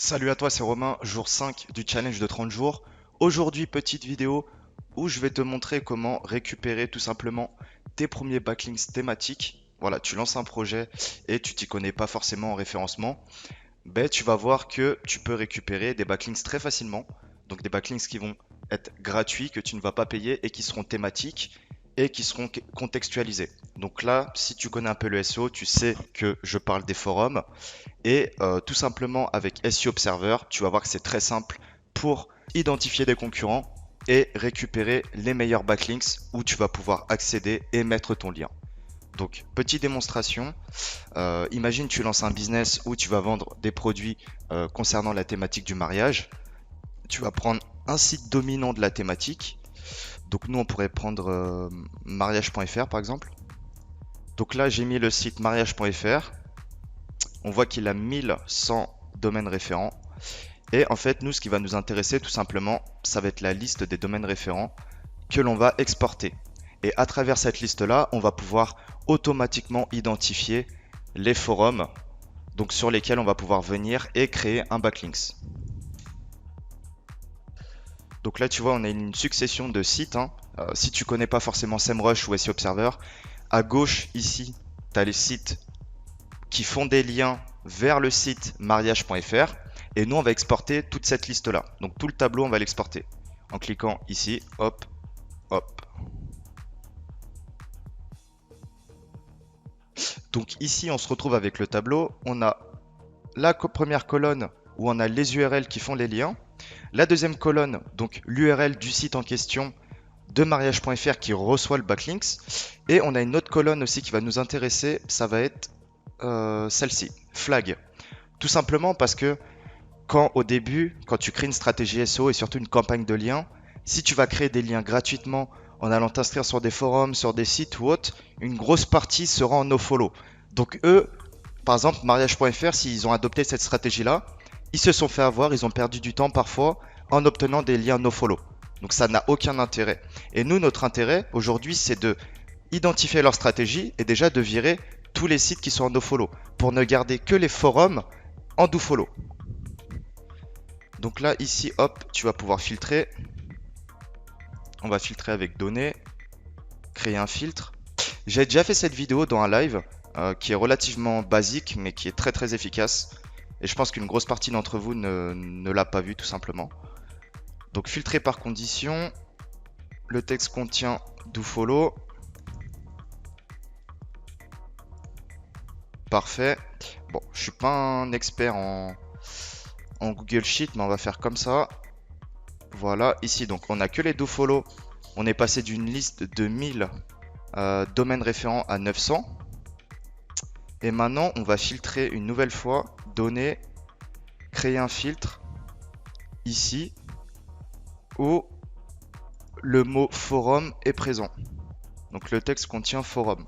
Salut à toi, c'est Romain, jour 5 du challenge de 30 jours. Aujourd'hui, petite vidéo où je vais te montrer comment récupérer tout simplement tes premiers backlinks thématiques. Voilà, tu lances un projet et tu t'y connais pas forcément en référencement. Ben, tu vas voir que tu peux récupérer des backlinks très facilement. Donc des backlinks qui vont être gratuits, que tu ne vas pas payer et qui seront thématiques et qui seront contextualisés. Donc là, si tu connais un peu le SEO, tu sais que je parle des forums. Et tout simplement avec SEO Observer, tu vas voir que c'est très simple pour identifier des concurrents et récupérer les meilleurs backlinks où tu vas pouvoir accéder et mettre ton lien. Donc, petite démonstration. Imagine tu lances un business où tu vas vendre des produits concernant la thématique du mariage. Tu vas prendre un site dominant de la thématique. Donc, nous, on pourrait prendre mariage.fr par exemple. Donc là, j'ai mis le site mariage.fr. On voit qu'il a 1100 domaines référents. Et en fait, nous, ce qui va nous intéresser tout simplement, ça va être la liste des domaines référents que l'on va exporter. Et à travers cette liste-là, on va pouvoir automatiquement identifier les forums donc sur lesquels on va pouvoir venir et créer un backlinks. Donc là, tu vois, on a une succession de sites, hein. Si tu connais pas forcément SEMrush ou SEO Observer, à gauche ici, tu as les sites qui font des liens vers le site mariage.fr et nous on va exporter toute cette liste là. Donc tout le tableau on va l'exporter en cliquant ici, hop, hop. Donc ici on se retrouve avec le tableau, on a la première colonne où on a les URL qui font les liens, la deuxième colonne donc l'URL du site en question de mariage.fr qui reçoit le backlinks et on a une autre colonne aussi qui va nous intéresser, ça va être celle-ci, flag. Tout simplement parce que au début, quand tu crées une stratégie SEO et surtout une campagne de liens, si tu vas créer des liens gratuitement en allant t'inscrire sur des forums, sur des sites ou autres, une grosse partie sera en nofollow. Donc eux, par exemple, mariage.fr, s'ils ont adopté cette stratégie-là, ils se sont fait avoir, ils ont perdu du temps parfois en obtenant des liens nofollow. Donc ça n'a aucun intérêt. Et nous, notre intérêt aujourd'hui, c'est de identifier leur stratégie et déjà de virer tous les sites qui sont en nofollow pour ne garder que les forums en dofollow. Donc là, ici, hop, tu vas pouvoir filtrer. On va filtrer avec données, créer un filtre. J'ai déjà fait cette vidéo dans un live qui est relativement basique, mais qui est très très efficace. Et je pense qu'une grosse partie d'entre vous ne l'a pas vu tout simplement. Donc filtrer par condition. Le texte contient dofollow. Parfait. Bon, je suis pas un expert en Google Sheet, mais on va faire comme ça. Voilà, ici donc on a que les dofollow. On est passé d'une liste de 1000 domaines référents à 900. Et maintenant, on va filtrer une nouvelle fois, données, créer un filtre ici où le mot forum est présent. Donc le texte contient forum.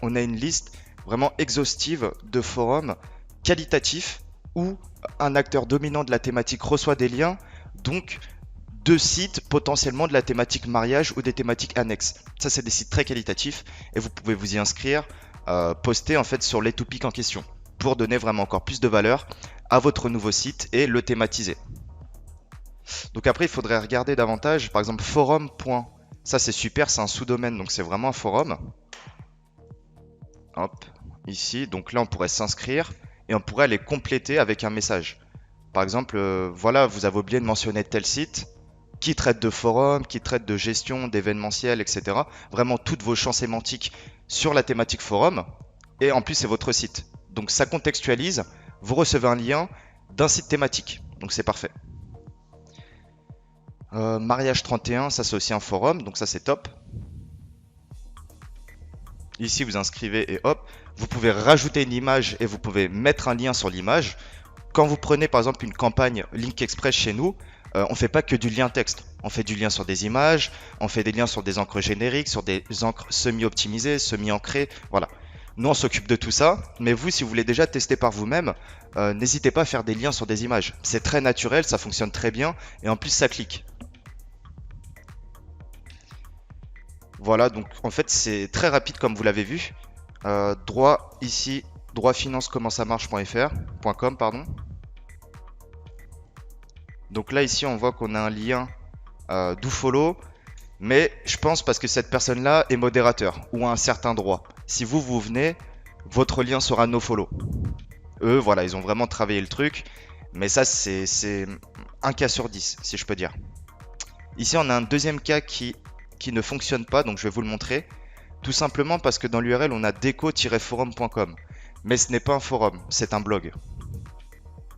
On a une liste vraiment exhaustive de forums qualitatifs où un acteur dominant de la thématique reçoit des liens, donc de sites potentiellement de la thématique mariage ou des thématiques annexes. Ça, c'est des sites très qualitatifs et vous pouvez vous y inscrire, poster en fait sur les topics en question pour donner vraiment encore plus de valeur à votre nouveau site et le thématiser. Donc après, il faudrait regarder davantage, par exemple forum. Ça, c'est super, c'est un sous-domaine, donc c'est vraiment un forum. Hop, ici, donc là, on pourrait s'inscrire et on pourrait aller compléter avec un message. Par exemple, voilà, vous avez oublié de mentionner tel site qui traite de forum, qui traite de gestion, d'événementiel, etc. Vraiment toutes vos champs sémantiques sur la thématique forum. Et en plus, c'est votre site. Donc ça contextualise, vous recevez un lien d'un site thématique. Donc c'est parfait. Mariage 31, ça c'est aussi un forum, donc ça c'est top. Ici, vous inscrivez et hop, vous pouvez rajouter une image et vous pouvez mettre un lien sur l'image. Quand vous prenez par exemple une campagne Link Express chez nous, on ne fait pas que du lien texte. On fait du lien sur des images, on fait des liens sur des encres génériques, sur des encres semi-optimisées, semi-ancrées. Voilà. Nous, on s'occupe de tout ça. Mais vous, si vous voulez déjà tester par vous-même, n'hésitez pas à faire des liens sur des images. C'est très naturel, ça fonctionne très bien. Et en plus, ça clique. Voilà, donc en fait, c'est très rapide comme vous l'avez vu. Droit ici, droitfinance comment ça marche.com, pardon. Donc là, ici, on voit qu'on a un lien dofollow, mais je pense parce que cette personne-là est modérateur ou a un certain droit. Si vous venez, votre lien sera nofollow. Eux, voilà, ils ont vraiment travaillé le truc, mais ça, c'est un cas sur 10, si je peux dire. Ici, on a un deuxième cas qui ne fonctionne pas, donc je vais vous le montrer. Tout simplement parce que dans l'URL, on a deco-forum.com. Mais ce n'est pas un forum, c'est un blog.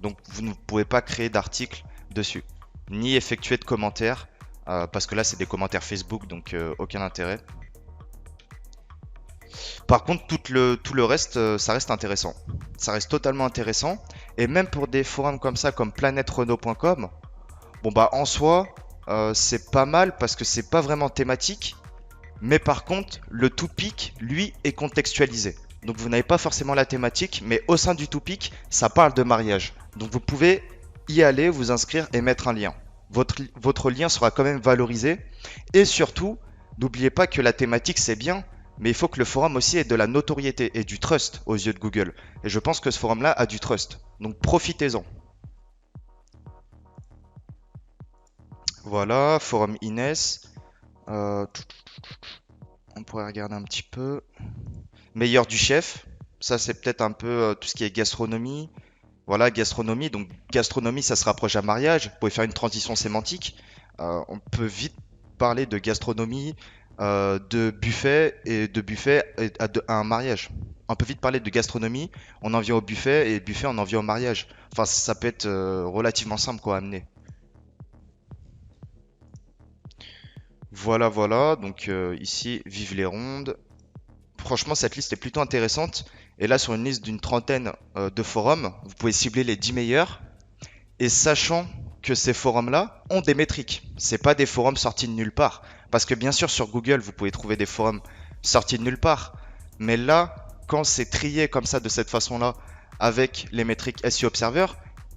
Donc vous ne pouvez pas créer d'article dessus, ni effectuer de commentaires, parce que là, c'est des commentaires Facebook, donc aucun intérêt. Par contre, tout le reste, ça reste intéressant. Ça reste totalement intéressant. Et même pour des forums comme ça, comme planetrenault.com, bon bah en soi, c'est pas mal parce que c'est pas vraiment thématique. Mais par contre, le topic, lui, est contextualisé. Donc vous n'avez pas forcément la thématique, mais au sein du topic, ça parle de mariage. Donc vous pouvez y aller, vous inscrire et mettre un lien. Votre lien sera quand même valorisé. Et surtout, n'oubliez pas que la thématique, c'est bien, mais il faut que le forum aussi ait de la notoriété et du trust aux yeux de Google. Et je pense que ce forum-là a du trust. Donc profitez-en. Voilà, forum Inès. On pourrait regarder un petit peu. Meilleur du chef. Ça, c'est peut-être un peu tout ce qui est gastronomie. Voilà, gastronomie. Donc, gastronomie, ça se rapproche à mariage. Vous pouvez faire une transition sémantique. On peut vite parler de gastronomie, de buffet et de buffet à un mariage. On peut vite parler de gastronomie, on en vient au buffet et buffet, on en vient au mariage. Enfin, ça peut être relativement simple quoi à amener. Voilà, voilà. Donc ici, vive les rondes. Franchement, cette liste est plutôt intéressante. Et là, sur une liste d'une trentaine de forums, vous pouvez cibler les 10 meilleurs. Et sachant que ces forums-là ont des métriques, c'est pas des forums sortis de nulle part. Parce que bien sûr, sur Google, vous pouvez trouver des forums sortis de nulle part. Mais là, quand c'est trié comme ça, de cette façon-là, avec les métriques SEO Observer,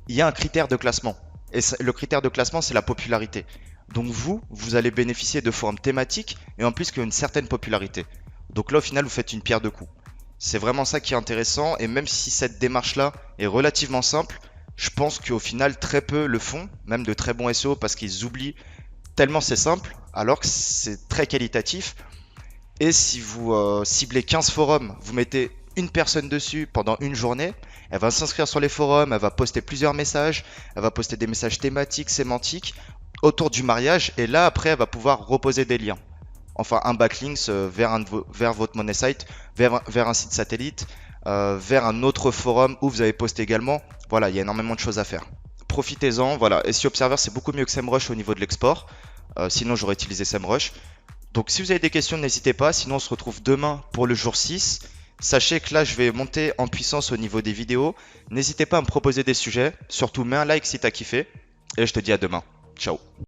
il y a un critère de classement. Et le critère de classement, c'est la popularité. Donc vous allez bénéficier de forums thématiques et en plus qui ont une certaine popularité. Donc là, au final, vous faites une pierre deux coups. C'est vraiment ça qui est intéressant. Et même si cette démarche-là est relativement simple, je pense qu'au final, très peu le font, même de très bons SEO, parce qu'ils oublient tellement c'est simple, alors que c'est très qualitatif. Et si vous ciblez 15 forums, vous mettez une personne dessus pendant une journée, elle va s'inscrire sur les forums, elle va poster plusieurs messages, elle va poster des messages thématiques, sémantiques autour du mariage, et là après elle va pouvoir reposer des liens. Enfin un backlink vers votre money site, vers un site satellite, vers un autre forum où vous avez posté également. Voilà, il y a énormément de choses à faire. Profitez-en, voilà. SEO Observer c'est beaucoup mieux que SEMrush au niveau de l'export. Sinon j'aurais utilisé SEMrush. Donc si vous avez des questions, n'hésitez pas. Sinon on se retrouve demain pour le jour 6. Sachez que là je vais monter en puissance au niveau des vidéos. N'hésitez pas à me proposer des sujets. Surtout mets un like si t'as kiffé. Et je te dis à demain. Ciao.